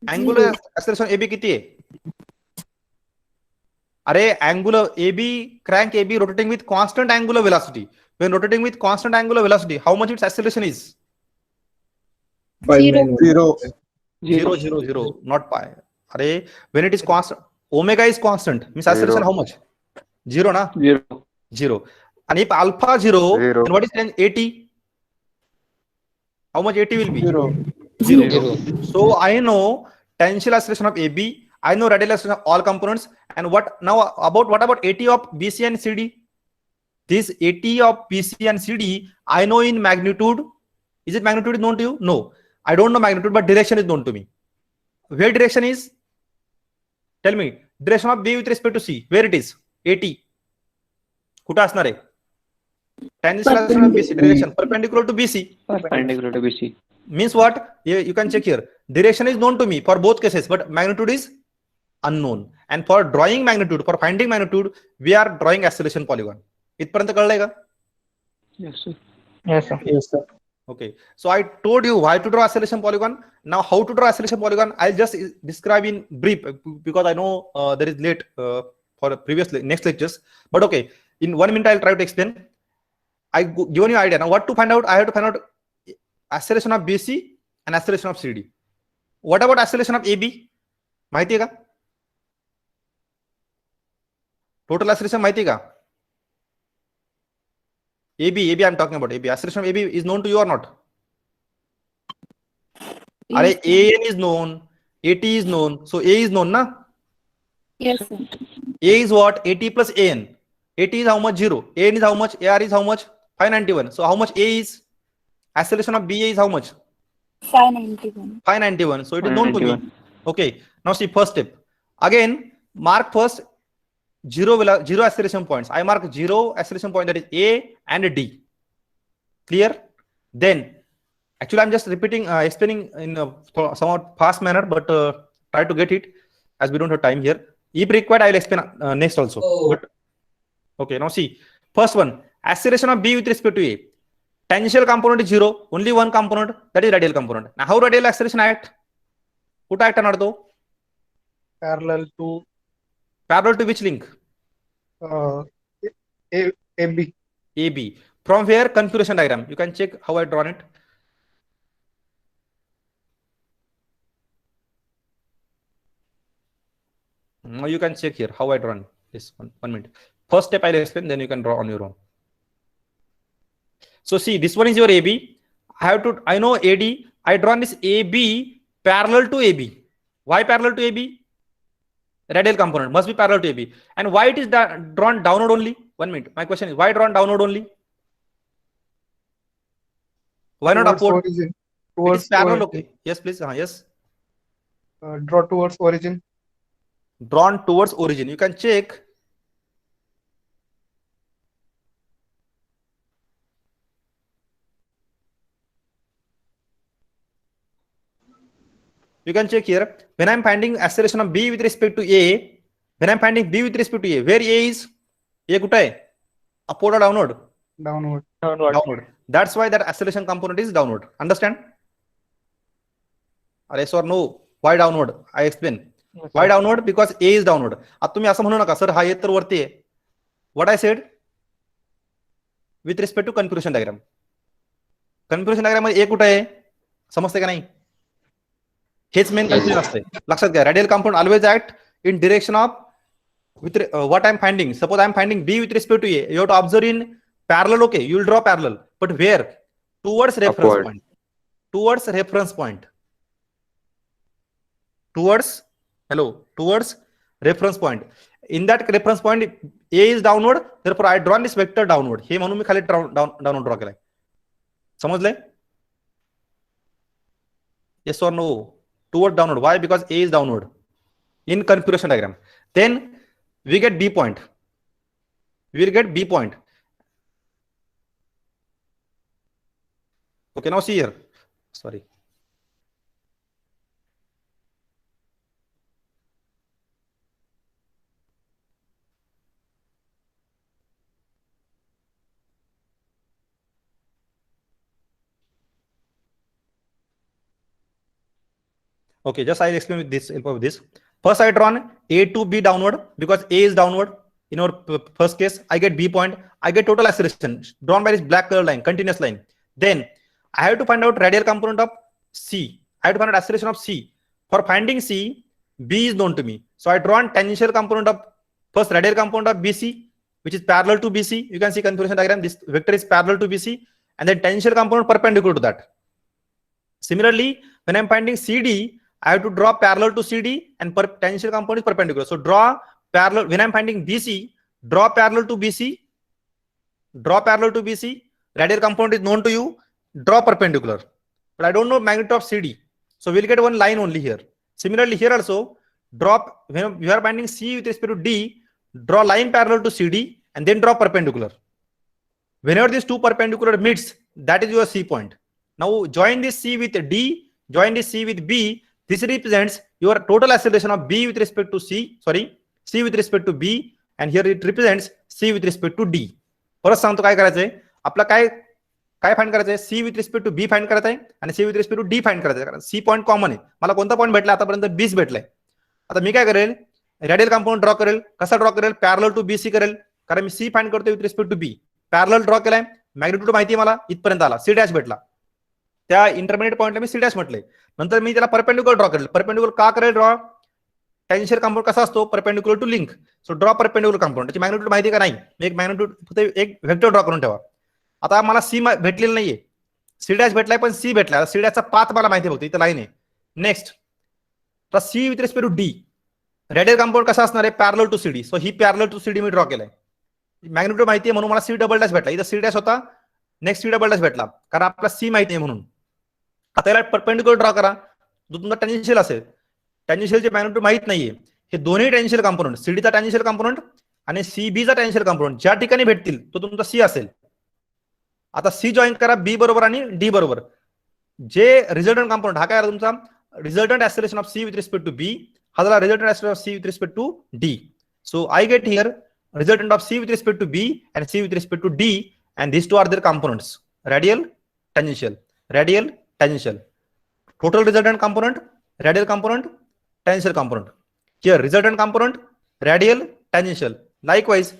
Angular acceleration AB किती है? अरे angular AB, crank AB rotating with constant angular velocity. When rotating with constant angular velocity, how much its acceleration is? 0. 0, not pi. Array, when it is constant, omega is constant, means acceleration how much? 0 na? 0. And if alpha 0, then what is AT? How much AT will be? 0. So I know tangential acceleration of AB, I know radial acceleration of all components, and what about AT of BC and CD? This AT of BC and CD, I know in magnitude. Is it magnitude known to you? No. I don't know magnitude, but direction is known to me. Where direction is? Tell me. Direction of B with respect to C. Where it is? AT. कुठं असणार आहे? Tangential acceleration of BC. Direction perpendicular to BC. Perpendicular to BC. Means what? You can check here. Direction is known to me for both cases, but magnitude is unknown. And for drawing magnitude, for finding magnitude, we are drawing acceleration polygon. इथपर्यंत कळलंय का? Yes, sir. Yes, sir. Okay, so I told you why to draw acceleration polygon. Now, how to draw acceleration polygon, I'll just describe in brief because I know there is late for previous next lectures. But okay, in 1 minute I'll try to explain. I given you idea. Now, what to find out? I have to find out acceleration of BC and acceleration of CD. What about acceleration of AB? माहिती है का? Total acceleration माहिती है का? AB I'm talking about AB. Acceleration of AB is known to you or not? Are AN is known, AT is known, so A is known, na? Yes, sir. A is what? AT plus AN. AT is how much? 0. AN is how much? AR is how much? 591. So how much A is? Acceleration of BA is how much? 591. 591. So it is known to me. Okay. Now see first step. Again, mark first zero acceleration points. I mark 0 acceleration point, that is A and D. Clear? Then, actually I'm just repeating, explaining in a somewhat fast manner, but try to get it as we don't have time here. If required, I will explain next also. But, okay, now see. First one, acceleration of B with respect to A. Tangential component is 0. Only one component, that is radial component. Now, how radial acceleration act? What act another? Parallel to which link? AB. AB. From where? Configuration diagram. You can check how I drawn it. Now you can check here how I drawn this one. 1 minute. First step I'll explain, then you can draw on your own. So see, this one is your AB. I know AD. I drawn this AB parallel to AB. Why parallel to AB? Radial component must be parallel to AB. And why it is drawn downward only? 1 minute. My question is, why drawn downward only? Why not upward? Origin. It is parallel. Okay. Yes, please. Yes. Draw towards origin. Drawn towards origin. You can check. You can check here. When I'm finding acceleration of B with respect to A, when I'm finding B with respect to A, where A is? A kuta hai? Upward or downward? Downward. Downward. That's why that acceleration component is downward. Understand? Or yes or no? Why downward? I explain. Why downward? Because A is downward. अब तुम्ही असं म्हणू नका sir हा तर वरती आहे. What I said? With respect to configuration diagram. Configuration diagram मध्ये A कुठे आहे? समजते का नाही? हेच मेन कन्फ्युजन असते. लक्षात घ्या. Radial component always act in direction of with what I'm finding. Suppose I'm finding B with respect to A. You have to observe in parallel. Okay, you will draw parallel. But where? Towards reference Upward. point. Towards reference point. Towards reference point. In that reference point, A is downward. Therefore, I drawn this vector downward. हे म्हणून मी खाली downward draw केलाय. समजले? Yes or no? Toward downward. Why? Because A is downward in configuration diagram. Then we get B point. We will get B point. Okay, now see here. Sorry. Okay, just I'll explain with this help of this. First, I drawn A to B downward because A is downward. In our first case, I get B point. I get total acceleration drawn by this black color line, continuous line. Then I have to find out radial component of C. I have to find out acceleration of C. For finding C, B is known to me. So I drawn tangential component of first radial component of BC, which is parallel to BC. You can see configuration diagram. This vector is parallel to BC, and then tangential component perpendicular to that. Similarly, when I'm finding CD, I have to draw parallel to CD and tangential component is perpendicular. So draw parallel. When I'm finding BC, draw parallel to BC. Draw parallel to BC. Radial component is known to you. Draw perpendicular. But I don't know magnitude of CD. So we'll get one line only here. Similarly, here also, drop when you are finding C with respect to D, draw line parallel to CD and then draw perpendicular. Whenever these two perpendicular meets, that is your C point. Now join this C with D, join this C with B. This represents your total acceleration of B with respect to C with respect to B, and here it represents C with respect to D. परत सांगतो काय करायचंय, आपला काय काय find करायचं आहे, C with respect to B find करायचं आहे आणि C with respect to D find करायचं आहे. कारण सी पॉईंट कॉमन आहे. मला कोणता पॉईंट भेटला आतापर्यंत, बीस भेटलाय. आता मी काय करेल, रेडियल कंपाऊंड ड्रॉ करेल. कसा ड्रॉ करेल, पॅरलल टू बी सी करेल. कारण मी सी फाइंड करतोय with respect to B. Parallel draw केलाय, मॅग्निट्यूड माहिती आहे मला, इथपर्यंत आला, सी डॅश भेटला. त्या इंटरमिडिएट पॉईंटला मी सी डॅश म्हटलंय. नंतर मी त्याला परपेंडिक्युलर ड्रॉ करेल. परपेंडिक्युलर का करेल ड्रॉ, टॅन्जेन्शियल कंपाऊंड कसा असतो, perpendicular to link. So draw perpendicular compound. त्याची मॅग्निट्यूड माहिती का नाही, मी एक मॅग्निट्यूड फक्त एक व्हेक्टर ड्रॉ करून ठेवा. आता मला सी भेटलेलं नाहीये, सी डॅश भेटलाय पण सी भेटला. सी डॅशचा पाथ मला माहिती आहे, फक्त इथं लाईन आहे. नेक्स्ट तर C with respect to D, radial component कसा असणार आहे, पॅरलल टू सीडी. सो ही पॅरलल टू सीडी मी ड्रॉ केलाय. मॅग्निट्यूड माहिती आहे म्हणून मला सी डबल डॅश भेटला. इथं सी डॅश होता, नेक्स्ट सी डबल डॅश भेटला, कारण आपला सी माहिती आहे म्हणून. आता याला परपेंडिक्युलर ड्रॉ करा, जो तुमचा टॅन्जेन्शियल असेल. टॅन्जेन्शियलचे मॅग्निट्यूड माहित नाहीये. हे दोन्ही टॅन्जेन्शियल कंपोनंट, सीडीचा टॅन्जेन्शियल कंपोनंट आणि सीबीचा टॅन्जेन्शियल कंपोनंट ज्या ठिकाणी भेटतील तो तुमचा सी असेल. आता सी जॉईन करा बी बरोबर आणि डी बरोबर. जे रिझल्टंट कंपोनंट, हा काय तुमचा resultant acceleration of C with respect to B, हा झाला resultant acceleration of C with respect to D. So I get here resultant of C with respect to B and C with respect to D, and these two are their components, radial, tangential, radial, tangential. Total resultant component, radial component, tangential component. Here resultant component, radial, tangential. Likewise,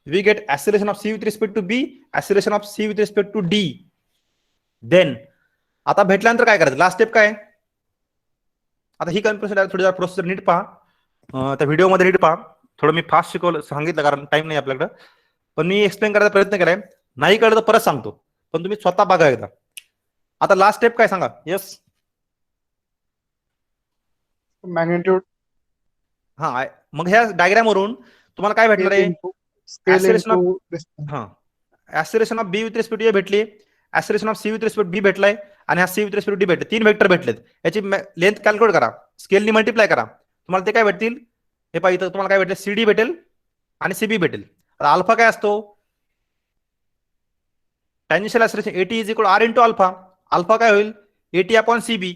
we get acceleration of C with respect to B, acceleration of C with respect to D. Then आता भेटल्यानंतर काय करायचं, last step काय. आता ही confusion थोडी processor NEET पहा, त्या video मध्ये नीट पहा. थोडं मी फास्ट शिकवलं सांगितलं कारण टाइम नाही आपल्याकडं, पण मी एक्सप्लेन करायचा प्रयत्न केलाय. नाही कळलं तर परत सांगतो, पण तुम्ही स्वतः बघा एकदा. आता लास्ट स्टेप काय सांगा. Yes, magnitude. हा, मग ह्या डायग्राम वरून तुम्हाला काय भेटणार आहे, acceleration of B with respect to A भेटली, acceleration of C with respect B भेटलाय आणि हा C with respect to D भेटले. 3 वेक्टर भेटलेत. याची लेंथ कॅल्क्युलेट करा, स्केलनी मल्टिप्लाय करा, तुम्हाला ते काय भेटतील. हे पाहिजे तर तुम्हाला काय भेटेल, सीडी भेटेल आणि सीबी भेटेल. अल्फा काय असतो, tangential acceleration AT is equal R into alpha. Alpha काय होईल, एटी अपॉन सीबी.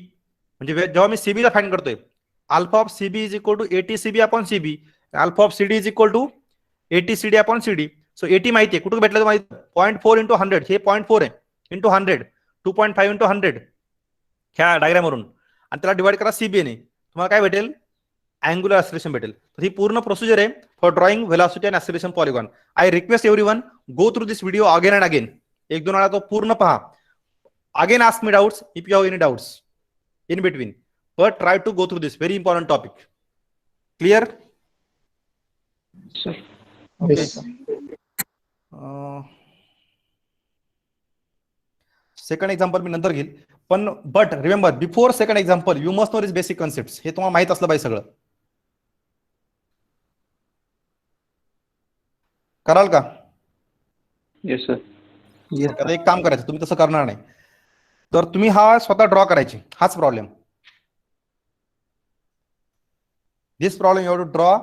म्हणजे जेव्हा मी सीबी ला फाइंड करतोय, alpha of CB is equal to AT CB upon CB. Alpha of CD is equal to AT CD upon CD. So AT माहिती आहे, कुठून भेटलं माहिती, 0.4 इंटू 100. हे 0.4 आहे इंटू 100, 2.5 इंटू 100 ह्या डायग्राम वरून, आणि त्याला डिवाइड करा सीबी ने, तुम्हाला काय भेटेल, अँग्युलर ऍक्सेलरेशन भेटेल. तर ही पूर्ण प्रोसिजर आहे for drawing velocity and acceleration polygon. I request everyone go through this video again and again. एक दोन वेळा तो पूर्ण पहा. Again ask me doubts if you have any doubts in between, but try to go through this very important topic. Clear. Second example मी नंतर घेईल, पण but remember before second example you must know this basic concept. हे तुम्हाला माहित असलं पाहिजे सगळं. कराल का. Yes sir. आता एक काम करायचं, तुम्ही तसं करणार नाही तर तुम्ही हा स्वतः ड्रॉ करायची. हाच problem, this problem you have to draw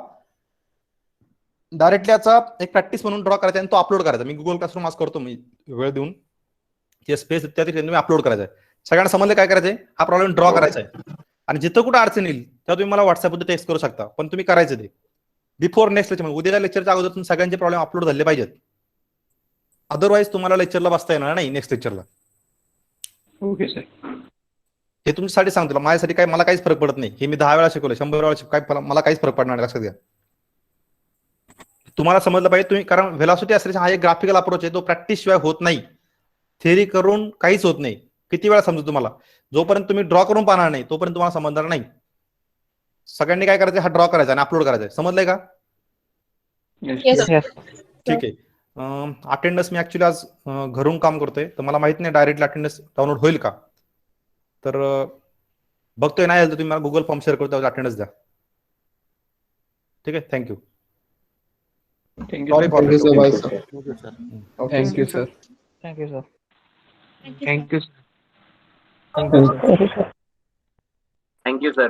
directly. याचा एक प्रॅक्टिस म्हणून ड्रॉ करायचा आणि तो अपलोड करायचा. मी गुगल क्लासरूम आज करतो मी वेळ देऊन, स्पेस इत्यादी तुम्ही अपलोड करायचा आहे. सगळ्यांना समजलं काय करायचंय, हा प्रॉब्लेम ड्रॉ करायचा आहे आणि जिथं कुठं अडचण येईल तेव्हा तुम्ही मला व्हॉट्सअपवर टेक्स्ट करू शकता, पण तुम्ही करायचं ते बिफोर नेक्स्ट लेक्चर. उद्याच्या लेक्चरच्या अगोदर तुम्ही सगळ्यांचे प्रॉब्लेम अपलोड झाले पाहिजेत, अदरवाईज तुम्हाला लेक्चरला बसता येणार नाही नेक्स्ट लेक्चरला. Okay sir. हे तुमच्यासाठी सांगतो, माझ्यासाठी काय, मला काहीच फरक पडत नाही. हे मी 10 वेळा शिकवलं, 100 वेळा काय मला काहीच फरक पडणार नाही, लक्षात घ्या. तुम्हाला समजलं पाहिजे तुम्ही, कारण व्हेलॉसिटी ऍक्सेलरेशन हा एक ग्राफिकल अप्रोच आहे, तो प्रॅक्टिस शिवाय होत नाही. थेअरी करून काहीच होत नाही. किती वेळा समजू तुम्हाला, जोपर्यंत तुम्ही ड्रॉ करून पाहणार नाही तोपर्यंत तुम्हाला समजणार नाही. सगळ्यांनी काय करायचं, हा ड्रॉ करायचा आणि अपलोड करायचा. समजलंय का. ठीक आहे. अटेंडन्स मी ऍक्च्युली आज घरून काम करतोय, तर मला माहित नाही डायरेक्टली अटेंडन्स डाउनलोड होईल का, तर बघतोय. नाही तर तुम्ही मला गुगल फॉर्म शेअर करतो, अटेंडन्स द्या. ठीक आहे. Thank you. Sorry for thank you sir. Thank you, sir. Thank you sir. Thank you, sir. Thank you sir. Thank you, sir.